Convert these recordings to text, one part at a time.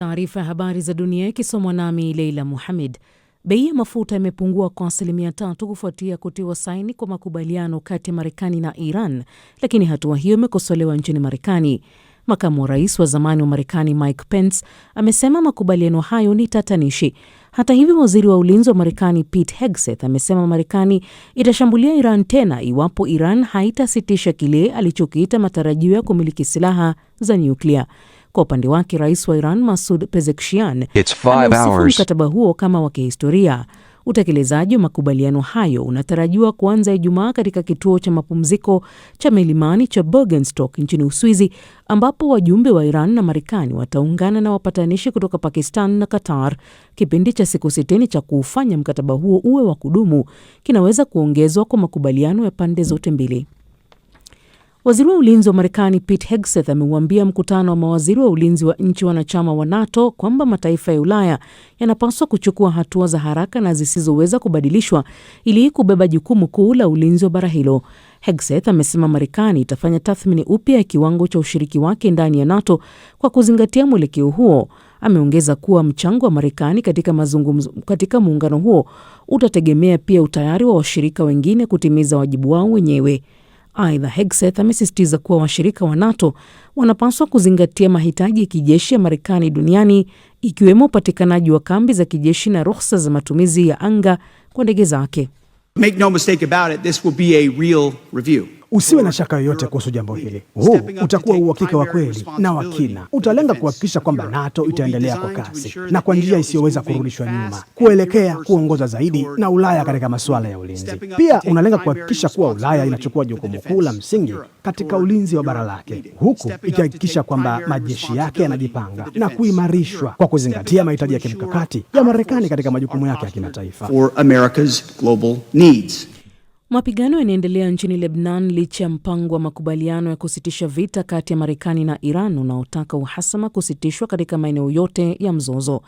Taarifa ya habari za dunia ikisomwa nami Leila Muhammad. Bei ya mafuta imepungua kwa 3% kufuatia kutiwa saini kwa makubaliano kati ya Marekani na Iran, lakini hatua hiyo imekosolewa nchini Marekani. Makamu wa rais wa zamani wa Marekani Mike Pence amesema makubaliano hayo ni tatanishi. Hata hivyo, waziri wa ulinzi wa Marekani Pete Hegseth amesema Marekani itashambulia Iran tena iwapo Iran haitasitisha kile alichokiita matarajio ya kumiliki silaha za nyuklia. Kwa upande wake, rais wa Iran Masoud Pezeshkian ameusifu mkataba huo kama wa kihistoria. Utekelezaji wa makubaliano hayo unatarajiwa kuanza Ijumaa katika kituo cha mapumziko cha milimani cha Bergenstock nchini Uswizi, ambapo wajumbe wa Iran na Marekani wataungana na wapatanishi kutoka Pakistan na Qatar. Kipindi cha siku 60 cha kuufanya mkataba huo uwe wa kudumu kinaweza kuongezwa kwa makubaliano ya pande zote mbili. Waziri wa ulinzi wa Marekani Pete Hegseth ameuambia mkutano wa mawaziri wa ulinzi wa nchi wanachama wa NATO kwamba mataifa ya Ulaya yanapaswa kuchukua hatua za haraka na zisizoweza kubadilishwa ili kubeba jukumu kuu la ulinzi wa bara hilo. Hegseth amesema Marekani itafanya tathmini upya ya kiwango cha ushiriki wake ndani ya NATO kwa kuzingatia mwelekeo huo. Ameongeza kuwa mchango wa Marekani katika muungano huo utategemea pia utayari wa washirika wengine kutimiza wajibu wao wenyewe. Aidha, Hegseth amesisitiza kuwa washirika wa NATO wanapaswa kuzingatia mahitaji ya kijeshi ya Marekani duniani, ikiwemo upatikanaji wa kambi za kijeshi na ruhusa za matumizi ya anga kwa ndege zake. Make no mistake about it, this will be a real review. Usiwe na shaka yoyote kuhusu jambo hili. Huu utakuwa uhakika wa kweli na wa kina. Utalenga kuhakikisha kwamba NATO itaendelea kwa kasi na kwa njia isiyoweza kurudishwa nyuma, kuelekea kuongoza zaidi na Ulaya katika masuala ya ulinzi. Pia unalenga kuhakikisha kuwa Ulaya inachukua jukumu kuu la msingi katika ulinzi wa bara lake, huku ikihakikisha kwamba majeshi yake yanajipanga na kuimarishwa kwa kuzingatia mahitaji ya kimkakati ya Marekani katika majukumu yake ya kimataifa. Mapigano yanaendelea nchini Lebanon licha ya mpango wa makubaliano ya kusitisha vita kati ya Marekani na Iran unaotaka uhasama kusitishwa katika maeneo yote ya mzozo.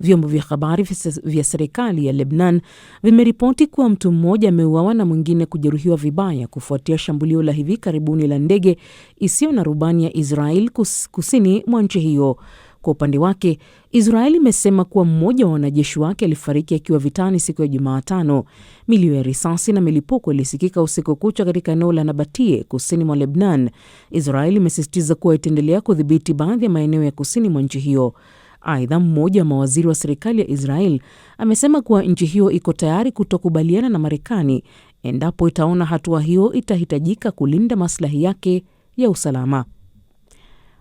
Vyombo vya habari vya serikali ya Lebanon vimeripoti kuwa mtu mmoja ameuawa na mwingine kujeruhiwa vibaya kufuatia shambulio la hivi karibuni la ndege isiyo na rubani ya Israel kusini mwa nchi hiyo. Kwa upande wake, Israeli imesema kuwa mmoja wa wanajeshi wake alifariki akiwa vitani siku ya Jumatano. Milio ya risasi na milipuko ilisikika usiku kucha katika eneo la Nabatie kusini mwa Lebanon. Israeli imesisitiza kuwa itaendelea kudhibiti baadhi ya maeneo ya kusini mwa nchi hiyo. Aidha, mmoja wa mawaziri wa serikali ya Israel amesema kuwa nchi hiyo iko tayari kutokubaliana na Marekani endapo itaona hatua hiyo itahitajika kulinda maslahi yake ya usalama.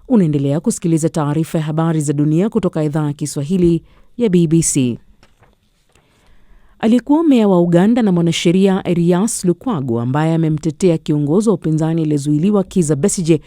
Unaendelea kusikiliza taarifa ya habari za dunia kutoka idhaa ya Kiswahili ya BBC. Aliyekuwa meya wa Uganda na mwanasheria Erias Lukwago ambaye amemtetea kiongozi wa upinzani aliyezuiliwa Kizza Besigye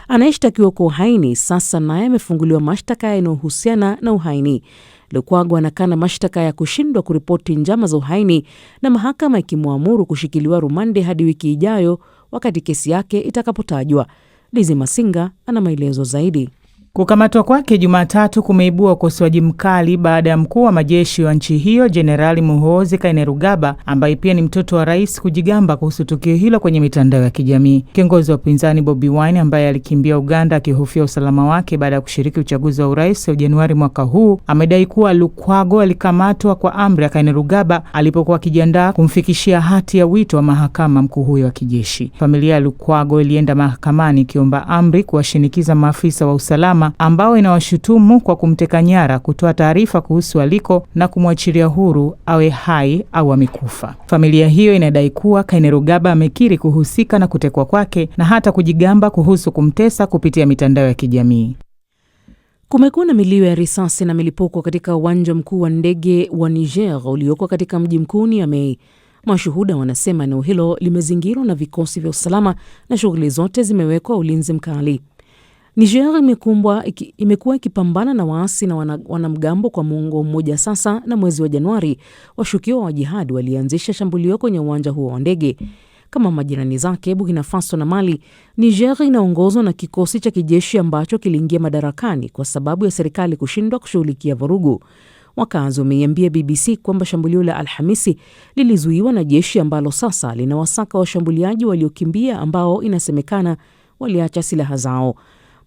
anayeshtakiwa kwa uhaini, sasa naye amefunguliwa mashtaka yanayohusiana na uhaini. Lukwago anakana mashtaka ya kushindwa kuripoti njama za uhaini na mahakama ikimwamuru kushikiliwa rumande hadi wiki ijayo wakati kesi yake itakapotajwa. Lizi Masinga ana maelezo zaidi. Kukamatwa kwake Jumatatu kumeibua ukosoaji mkali baada ya mkuu wa majeshi wa nchi hiyo Jenerali Muhoozi Kainerugaba, ambaye pia ni mtoto wa rais, kujigamba kuhusu tukio hilo kwenye mitandao ya kijamii. Kiongozi wa upinzani Bobi Wine, ambaye alikimbia Uganda akihofia usalama wake baada ya kushiriki uchaguzi wa urais wa Januari mwaka huu, amedai kuwa Lukwago alikamatwa kwa amri ya Kainerugaba alipokuwa akijiandaa kumfikishia hati ya wito wa mahakama mkuu huyo wa kijeshi. Familia ya Lukwago ilienda mahakamani ikiomba amri kuwashinikiza maafisa wa usalama ambao inawashutumu kwa kumteka nyara kutoa taarifa kuhusu aliko na kumwachilia huru awe hai au amekufa. Familia hiyo inadai kuwa Kainerugaba amekiri kuhusika na kutekwa kwake na hata kujigamba kuhusu kumtesa kupitia mitandao ya kijamii. Kumekuwa na milio ya risasi na milipuko katika uwanja mkuu wa ndege wa Niger ulioko katika mji mkuu Niamey. Mashuhuda wanasema eneo hilo limezingirwa na vikosi vya usalama na shughuli zote zimewekwa ulinzi mkali. Niger imekuwa ikipambana na waasi na wanamgambo kwa muongo mmoja sasa, na mwezi wa Januari washukiwa wa jihad walianzisha shambulio kwenye uwanja huo wa ndege. Kama majirani zake Burkina Faso na Mali, Niger inaongozwa na kikosi cha kijeshi ambacho kiliingia madarakani kwa sababu ya serikali kushindwa kushughulikia vurugu. Wakazi wameiambia BBC kwamba shambulio la Alhamisi lilizuiwa na jeshi ambalo sasa linawasaka washambuliaji waliokimbia ambao inasemekana waliacha silaha zao.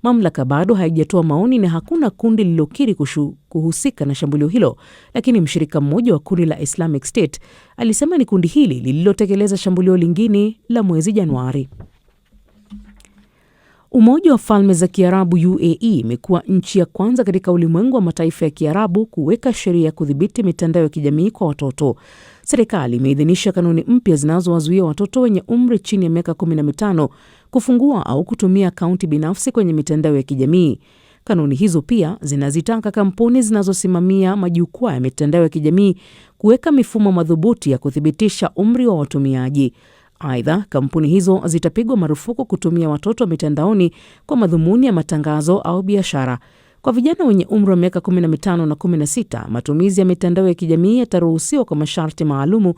Mamlaka bado haijatoa maoni na hakuna kundi lililokiri kuhusika na shambulio hilo, lakini mshirika mmoja wa kundi la Islamic State alisema ni kundi hili lililotekeleza shambulio lingine la mwezi Januari. Umoja wa Falme za Kiarabu UAE imekuwa nchi ya kwanza katika ulimwengu wa mataifa ya Kiarabu kuweka sheria ya kudhibiti mitandao ya kijamii kwa watoto. Serikali imeidhinisha kanuni mpya zinazowazuia watoto wenye umri chini ya miaka 15 kufungua au kutumia akaunti binafsi kwenye mitandao ya kijamii. Kanuni hizo pia zinazitaka kampuni zinazosimamia majukwaa ya mitandao ya kijamii kuweka mifumo madhubuti ya kuthibitisha umri wa watumiaji. Aidha, kampuni hizo zitapigwa marufuku kutumia watoto mitandaoni kwa madhumuni ya matangazo au biashara. Kwa vijana wenye umri wa miaka 15 na 16, matumizi ya mitandao ya kijamii yataruhusiwa kwa masharti maalumu,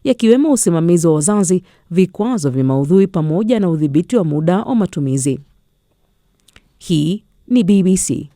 yakiwemo usimamizi wa wazazi, vikwazo vya maudhui pamoja na udhibiti wa muda wa matumizi. Hii ni BBC.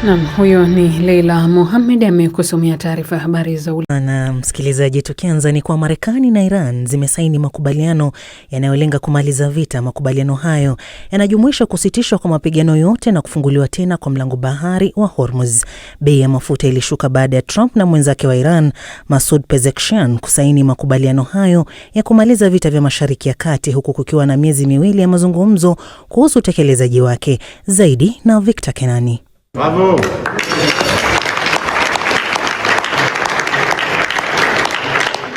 Naam, huyo ni Leila Mohamed amekusomea taarifa ya habari za na msikilizaji. Tukianza ni kwa Marekani na Iran zimesaini makubaliano yanayolenga kumaliza vita. Makubaliano hayo yanajumuisha kusitishwa kwa mapigano yote na kufunguliwa tena kwa mlango bahari wa Hormuz. Bei ya mafuta ilishuka baada ya Trump na mwenzake wa Iran Masoud Pezeshkian kusaini makubaliano hayo ya kumaliza vita vya Mashariki ya Kati, huku kukiwa na miezi miwili ya mazungumzo kuhusu utekelezaji wake. Zaidi na Victor Kenani. Bravo.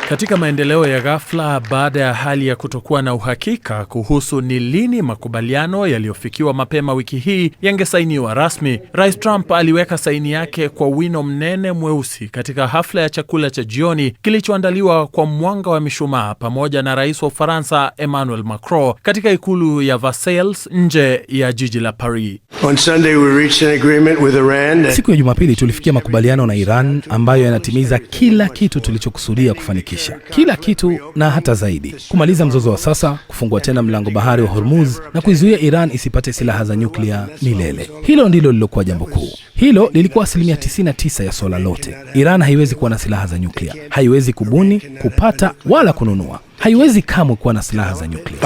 Katika maendeleo ya ghafla baada ya hali ya kutokuwa na uhakika kuhusu ni lini makubaliano yaliyofikiwa mapema wiki hii yangesainiwa rasmi, Rais Trump aliweka saini yake kwa wino mnene mweusi katika hafla ya chakula cha jioni kilichoandaliwa kwa mwanga wa mishumaa pamoja na Rais wa Ufaransa Emmanuel Macron katika ikulu ya Versailles nje ya jiji la Paris. On Sunday we reached an agreement with Iran. Siku ya Jumapili tulifikia makubaliano na Iran ambayo yanatimiza kila kitu tulichokusudia kufanikisha. Kila kitu na hata zaidi. Kumaliza mzozo wa sasa, kufungua tena mlango bahari wa Hormuz na kuizuia Iran isipate silaha za nyuklia milele. Hilo ndilo lilokuwa jambo kuu. Hilo lilikuwa 99% ya swala lote. Iran haiwezi kuwa na silaha za nyuklia. Haiwezi kubuni, kupata wala kununua. Haiwezi kamwe kuwa na silaha za nyuklia.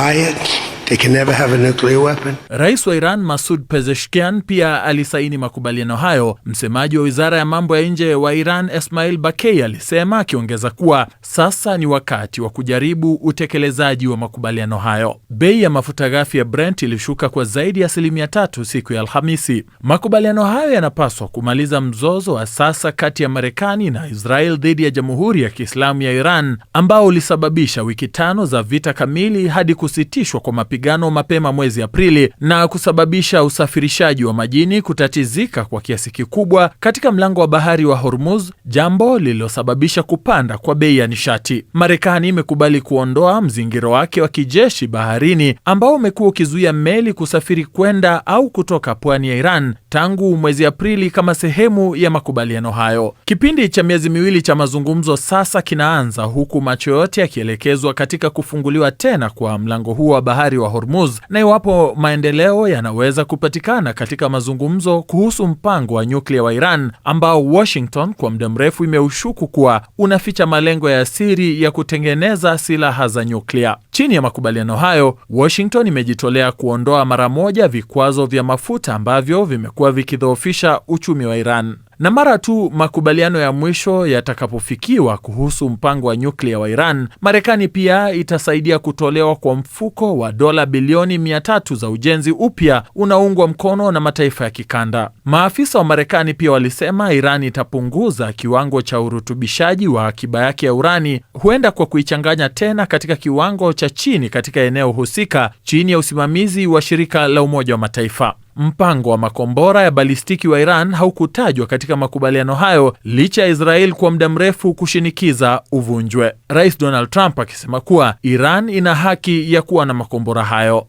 They can never have a nuclear weapon. Rais wa Iran Masoud Pezeshkian pia alisaini makubaliano hayo. Msemaji wa Wizara ya Mambo ya Nje wa Iran Esmail Bakei alisema, akiongeza kuwa sasa ni wakati wa kujaribu utekelezaji wa makubaliano hayo. Bei ya mafuta ghafi ya Brent ilishuka kwa zaidi ya 3% siku ya Alhamisi. Makubaliano hayo yanapaswa kumaliza mzozo wa sasa kati ya Marekani na Israel dhidi ya Jamhuri ya Kiislamu ya Iran ambao ulisababisha wiki 5 za vita kamili hadi kusitishwa kwa mapigano mapema mwezi Aprili na kusababisha usafirishaji wa majini kutatizika kwa kiasi kikubwa katika mlango wa bahari wa Hormuz, jambo lililosababisha kupanda kwa bei ya nishati. Marekani imekubali kuondoa mzingiro wake wa kijeshi baharini ambao umekuwa ukizuia meli kusafiri kwenda au kutoka pwani ya Iran tangu mwezi Aprili kama sehemu ya makubaliano hayo. Kipindi cha miezi miwili cha mazungumzo sasa kinaanza, huku macho yote yakielekezwa katika kufunguliwa tena kwa mlango huo wa bahari wa Hormuz na iwapo maendeleo yanaweza kupatikana katika mazungumzo kuhusu mpango wa nyuklia wa Iran ambao Washington kwa muda mrefu imeushuku kuwa unaficha malengo ya siri ya kutengeneza silaha za nyuklia. Chini ya makubaliano hayo, Washington imejitolea kuondoa mara moja vikwazo vya mafuta ambavyo vimekuwa vikidhoofisha uchumi wa Iran. Na mara tu makubaliano ya mwisho yatakapofikiwa kuhusu mpango wa nyuklia wa Iran, Marekani pia itasaidia kutolewa kwa mfuko wa dola bilioni 300 za ujenzi upya unaungwa mkono na mataifa ya kikanda. Maafisa wa Marekani pia walisema Iran itapunguza kiwango cha urutubishaji wa akiba yake ya urani, huenda kwa kuichanganya tena katika kiwango cha chini katika eneo husika chini ya usimamizi wa shirika la Umoja wa Mataifa. Mpango wa makombora ya balistiki wa Iran haukutajwa katika makubaliano hayo licha ya Israel kwa muda mrefu kushinikiza uvunjwe. Rais Donald Trump akisema kuwa Iran ina haki ya kuwa na makombora hayo.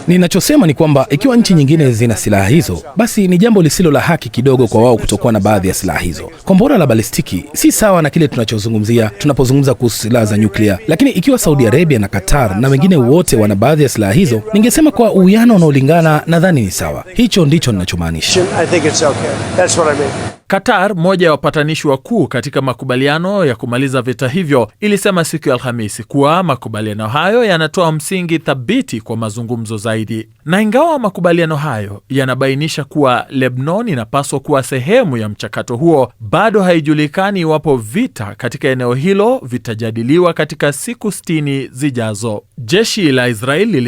Ninachosema ni kwamba ikiwa nchi nyingine zina silaha hizo, basi ni jambo lisilo la haki kidogo kwa wao kutokuwa na baadhi ya silaha hizo. Kombora la balistiki si sawa na kile tunachozungumzia tunapozungumza kuhusu silaha za nyuklia, lakini ikiwa Saudi Arabia na Qatar na wengine wote wana baadhi ya silaha hizo, ningesema kwa uwiano Uwiano unaolingana nadhani ni sawa. Hicho ndicho ninachomaanisha. I think it's okay. That's what I mean. Qatar, moja ya wapatanishi wakuu katika makubaliano ya kumaliza vita hivyo, ilisema siku ya Alhamisi kuwa makubaliano hayo yanatoa msingi thabiti kwa mazungumzo zaidi. Na ingawa makubaliano hayo yanabainisha kuwa Lebanon inapaswa kuwa sehemu ya mchakato huo, bado haijulikani iwapo vita katika eneo hilo vitajadiliwa katika siku 60 zijazo. Jeshi la Israeli